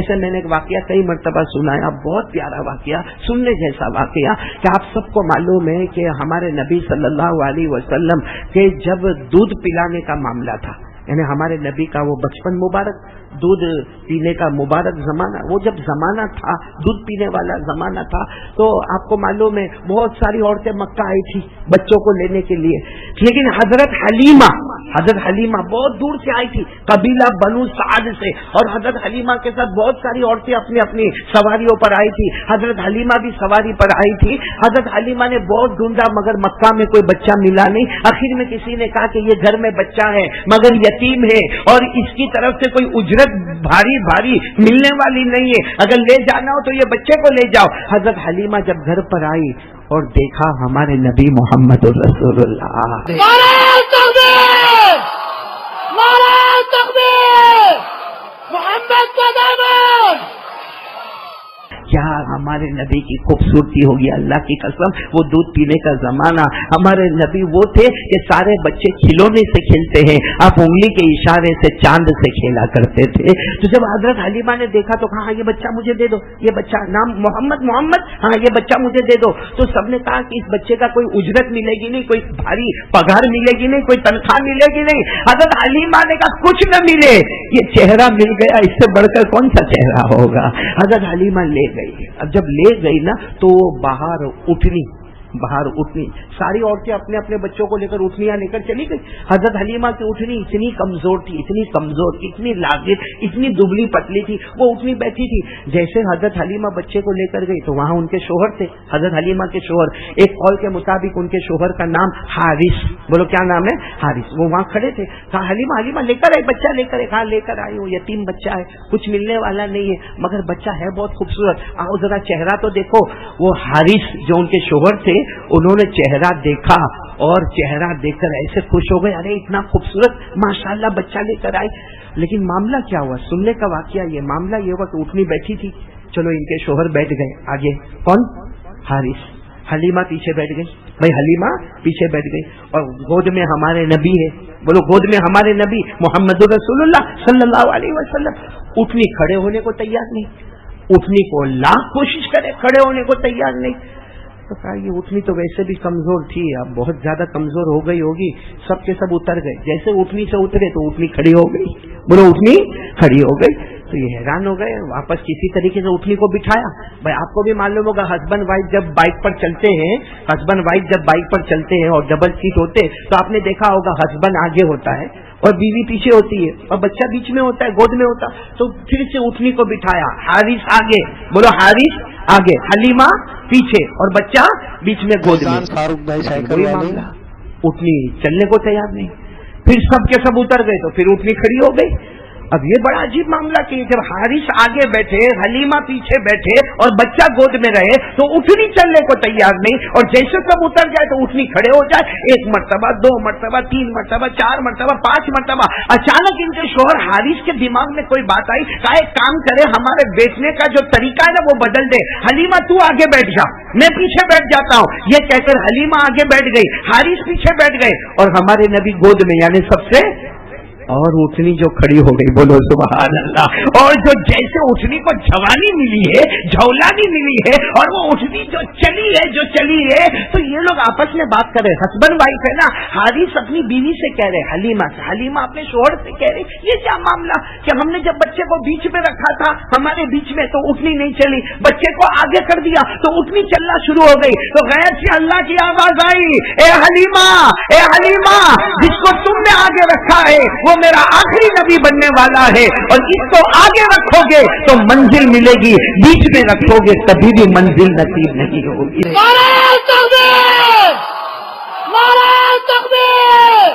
जैसे मैंने एक वाकया कई मरतबा सुनाया, बहुत प्यारा वाकया, सुनने जैसा वाकया, कि आप सबको मालूम है कि हमारे नबी सल्लल्लाहु अलैहि वसल्लम के जब दूध पिलाने का मामला था, यानी हमारे नबी का वो बचपन मुबारक, दूध पीने का मुबारक जमाना, वो जब जमाना था, दूध पीने वाला जमाना था, तो आपको मालूम है बहुत सारी औरतें मक्का आई थी बच्चों को लेने के लिए, लेकिन हजरत हलीमा बहुत दूर से आई थी, कबीला बनु साद से, और हजरत हलीमा के साथ बहुत सारी औरतें अपनी अपनी सवारियों पर आई थी। हजरत हलीमा भी सवारी पर आई थी। हजरत हलीमा ने बहुत ढूंढा मगर मक्का में कोई बच्चा मिला नहीं। आखिर में किसी ने कहा कि ये घर में बच्चा है मगर यतीम है और इसकी तरफ से कोई उजरत भारी मिलने वाली नहीं है, अगर ले जाना हो तो ये बच्चे को ले जाओ। हजरत हलीमा जब घर पर आई और देखा हमारे नबी मोहम्मद रसूलुल्लाह, क्या हमारे नबी की खूबसूरती होगी, अल्लाह की कसम। वो दूध पीने का जमाना, हमारे नबी वो थे कि सारे बच्चे खिलौने से खेलते हैं, आप उंगली के इशारे से चांद से खेला करते थे। तो जब हजरत हलीमा ने देखा तो कहा ये बच्चा मुझे दे दो, ये बच्चा नाम मोहम्मद, हाँ ये बच्चा मुझे दे दो। तो सबने कहा कि इस बच्चे का कोई उजरत मिलेगी नहीं, कोई भारी पगार मिलेगी नहीं, कोई तनख्वाह मिलेगी नहीं। हजरत हलीमा ने कहा कुछ न मिले, ये चेहरा मिल गया, इससे बढ़कर कौन सा चेहरा होगा। हजरत हलीमा ले गई। अब जब ले गई ना तो बाहर उठनी, सारी औरतें अपने अपने बच्चों को लेकर उठनियां लेकर चली गई। हजरत हलीमा की उठनी इतनी कमजोर थी, इतनी लागिर, इतनी दुबली पतली थी, वो उठनी बैठी थी। जैसे हजरत हलीमा बच्चे को लेकर गई तो वहां उनके शोहर थे, हजरत हलीमा के शोहर। एक कौल के मुताबिक उनके शोहर का नाम हारिस, बोलो क्या नाम है, हारिस। वो वहां खड़े थे, कहा हलीमा लेकर आई, बच्चा लेकर आई। कहा लेकर आई हूँ, यतीम बच्चा है, कुछ मिलने वाला नहीं है, मगर बच्चा है बहुत खूबसूरत, आओ जरा चेहरा तो देखो। वो हारिस जो उनके शोहर थे, उन्होंने चेहरा देखा और चेहरा देखकर ऐसे खुश हो गए, अरे इतना खूबसूरत माशाल्लाह बच्चा लेकर आए। लेकिन मामला क्या हुआ, सुनने का वाकया ये, मामला ये हुआ कि उठनी बैठी थी, चलो इनके शोहर बैठ गए आगे, कौन, हारिस। हलीमा पीछे बैठ गई, भाई हलीमा पीछे बैठ गई, और गोद में हमारे नबी है, बोलो गोद में हमारे नबी मोहम्मद रसूलुल्लाह सल्लल्लाहु अलैहि वसल्लम। उठनी खड़े होने को तैयार नहीं, उठनी को लाख कोशिश करे, खड़े होने को तैयार नहीं। तो कहा ये उठनी तो वैसे भी कमजोर थी, अब बहुत ज्यादा कमजोर हो गई होगी। सब के सब उतर गए, जैसे उठनी से उतरे तो उठनी खड़ी हो गई, बोलो उठनी खड़ी हो गई। तो ये हैरान हो गए, वापस किसी तरीके से उठनी को बिठाया। भाई आपको भी मालूम होगा हस्बैंड वाइफ जब बाइक पर चलते हैं, और डबल सीट होते तो आपने देखा होगा हस्बैंड आगे होता है और बीवी पीछे होती है और बच्चा बीच में होता है, गोद में होता। तो फिर से उठनी को बिठाया, हारिस आगे, बोलो हारिस आगे, हलीमा पीछे और बच्चा बीच में गोद में। फारूक भाई साइकिल वाले, उठनी चलने को तैयार नहीं। फिर सब के सब उतर गए तो फिर उठनी खड़ी हो गई। अब ये बड़ा अजीब मामला कि जब हारिस आगे बैठे, हलीमा पीछे बैठे और बच्चा गोद में रहे तो उठनी चलने को तैयार नहीं, और जैसे सब उतर जाए तो उठनी खड़े हो जाए। 1 मरतबा, 2 मरतबा, 3 मरतबा, 4 मरतबा, 5 मरतबा। अचानक इनके शोहर हारिस के दिमाग में कोई बात आई, कहा एक काम करे, हमारे बैठने का जो तरीका है ना वो बदल दे, हलीमा तू आगे बैठ जा, मैं पीछे बैठ जाता हूँ। ये कहकर हलीमा आगे बैठ गई, हारिस पीछे बैठ गए और हमारे नबी गोद में, यानी सबसे, और उठनी जो खड़ी हो गई, बोलो सुभान अल्लाह। और जो जैसे उठनी को जवानी मिली है, झौलानी मिली है, और वो उठनी जो चली है, तो ये लोग आपस में बात कर रहे, हस्बैंड वाइफ है ना। हारिस अपनी बीवी से कह रहे, हलीमा से, हलीमा अपने शोहर से कह रहे, ये क्या मामला कि हमने जब बच्चे को बीच में रखा था, हमारे बीच में, तो उठनी नहीं चली, बच्चे को आगे कर दिया तो उठनी चलना शुरू हो गई। तो गैर से अल्लाह की आवाज आई, ए हलीमा, जिसको तुमने आगे रखा है वो मेरा आखिरी नबी बनने वाला है, और इसको आगे रखोगे तो मंजिल मिलेगी, बीच में रखोगे कभी भी मंजिल नसीब नहीं होगी। नारे तकबीर, नारे तकबीर,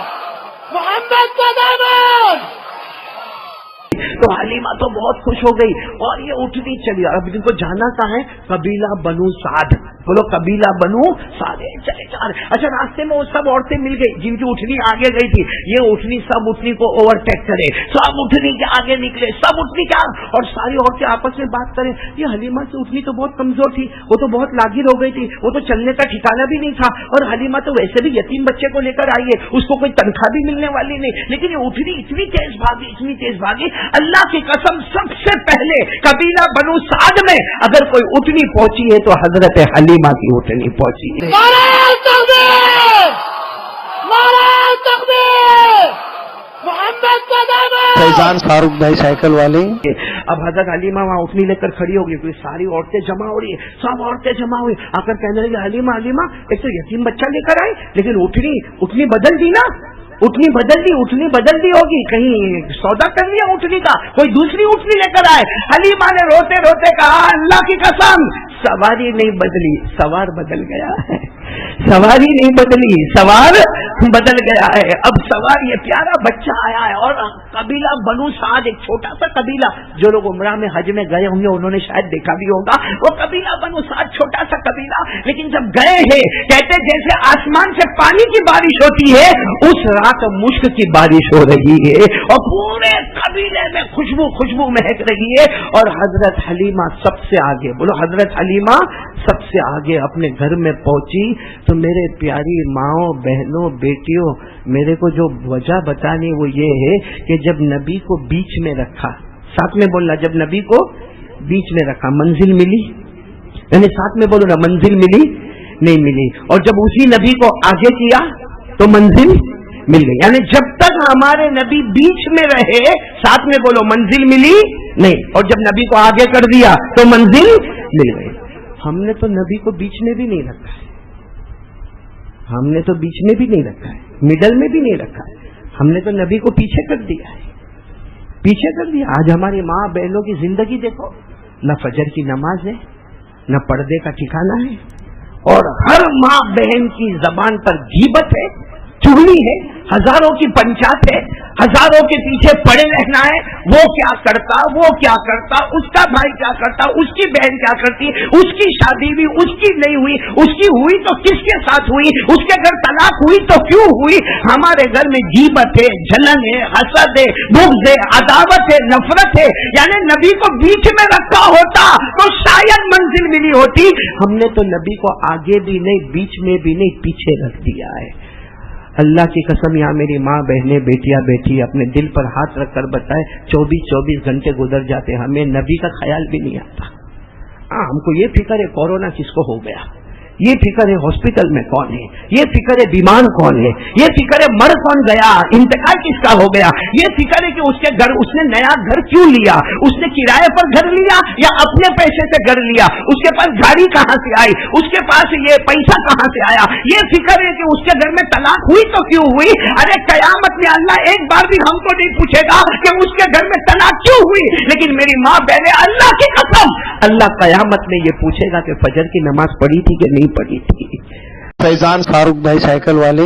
मोहम्मद का दामन। तो हलीमा तो बहुत खुश हो गई और ये उठनी चली। अब इनको जाना कहाँ है, कबीला बनु साद, बोलो कबीला बनु साद। चले जा रहे, अच्छा रास्ते में वो सब औरतें मिल गई जिनकी उठनी आगे गई थी। ये उठनी सब उठनी को ओवरटेक करे, सब उठनी के आगे निकले, सब उठनी के आगे, और सारी औरतें आपस में बात करें, ये हलीमा की उठनी तो बहुत कमजोर थी, वो तो बहुत लागिर हो गई थी, वो तो चलने का ठिकाना भी नहीं था, और हलीमा तो वैसे भी यतीम बच्चे को लेकर आई है, उसको कोई तनख्वाह भी मिलने वाली नहीं, लेकिन ये उठनी इतनी तेज भागी, अल्लाह की कसम सबसे पहले कबीला बनु साद में अगर कोई उठनी पहुंची है तो हजरत हलीमा की उठनी पहुंची है। नारे तकबीर, नारे तकबीर, मोहम्मद का दामन। फैजान फारूक भाई साइकिल वाले। अब हजरत हलीमा वहां उठनी लेकर खड़ी हो गई, कोई सारी औरतें जमा हो रही है, सब औरतें जमा हुई, आकर कहने लगी हलीमा हलीमा एक तो यतीम बच्चा लेकर आए, लेकिन उठनी बदल दी ना, उठनी बदल दी होगी, कहीं सौदा कर लिया उठनी का, कोई दूसरी उठनी लेकर आए। हलीमा ने रोते रोते कहा अल्लाह की कसम सवारी नहीं बदली, सवार बदल गया है, सवारी नहीं बदली, सवार बदल गया है। अब सवार ये प्यारा बच्चा आया है और कबीला बनु साद एक छोटा सा कबीला, जो लोग उमरा में हज में गए होंगे उन्होंने शायद देखा भी होगा, वो कबीला बनु साद छोटा सा कबीला, लेकिन जब गए हैं कहते जैसे आसमान से पानी की बारिश होती है उस रात मुश्क की बारिश हो रही है और पूरे कबीले में खुशबू महक रही है। और हजरत हलीमा सबसे आगे, बोलो हजरत हलीमा सबसे आगे अपने घर में पहुंची तो मेरे प्यारी माओ बहनों बेटियों, मेरे को जो वजह बतानी वो ये है कि जब नबी को बीच में रखा, साथ में बोलना, जब नबी को बीच में रखा मंजिल मिली, यानी साथ में बोलो ना, मंजिल मिली नहीं मिली, और जब उसी नबी को आगे किया तो मंजिल मिल गई, यानी जब तक हमारे नबी बीच में रहे, साथ में बोलो मंजिल मिली नहीं, और जब नबी को आगे कर दिया तो मंजिल मिल गई। हमने तो नबी को बीच में भी नहीं रखा है, हमने तो बीच में भी नहीं रखा है, मिडल में भी नहीं रखा है, हमने तो नबी को पीछे कर दिया है, पीछे कर दिया। आज हमारी माँ बहनों की जिंदगी देखो, न फजर की नमाज है, न पर्दे का ठिकाना है, और हर माँ बहन की जबान पर गीबत है, चुगली है, हजारों की पंचायत है, हजारों के पीछे पड़े रहना है, वो क्या करता, वो क्या करता, उसका भाई क्या करता, उसकी बहन क्या करती, उसकी शादी भी उसकी नहीं हुई, उसकी हुई तो किसके साथ हुई, उसके घर तलाक हुई तो क्यों हुई। हमारे घर में गीबत है, जलन है, हसद है, बुग़्ज़ है, अदावत है, नफरत है, यानी नबी को बीच में रखा होता तो शायद मंजिल मिली होती। हमने तो नबी को आगे भी नहीं, बीच में भी नहीं, पीछे रख दिया है। अल्लाह की कसम, यहाँ मेरी माँ बहनें बेटियां बैठी अपने दिल पर हाथ रखकर बताए 24 घंटे गुजर जाते, हमें नबी का ख्याल भी नहीं आता। हमको ये फिक्र है कोरोना किसको हो गया, ये फिक्र है हॉस्पिटल में कौन है, ये फिक्र है बीमार कौन है, ये फिक्र है मर कौन गया, इंतकाल किसका हो गया, ये फिक्र है कि उसके घर, उसने नया घर क्यों लिया, उसने किराए पर घर लिया या अपने पैसे से घर लिया, उसके पास गाड़ी कहाँ से आई, उसके पास ये पैसा कहाँ से आया, ये फिक्र है कि उसके घर में तलाक हुई तो क्यों हुई। अरे कयामत में अल्लाह एक बार भी हमको नहीं पूछेगा कि उसके घर में तलाक क्यों हुई, लेकिन मेरी माँ बहने अल्लाह की कसम अल्लाह कयामत में ये पूछेगा कि फजर की नमाज पढ़ी थी कि नहीं पड़ी थी। फैजान फारूक भाई साइकिल वाले।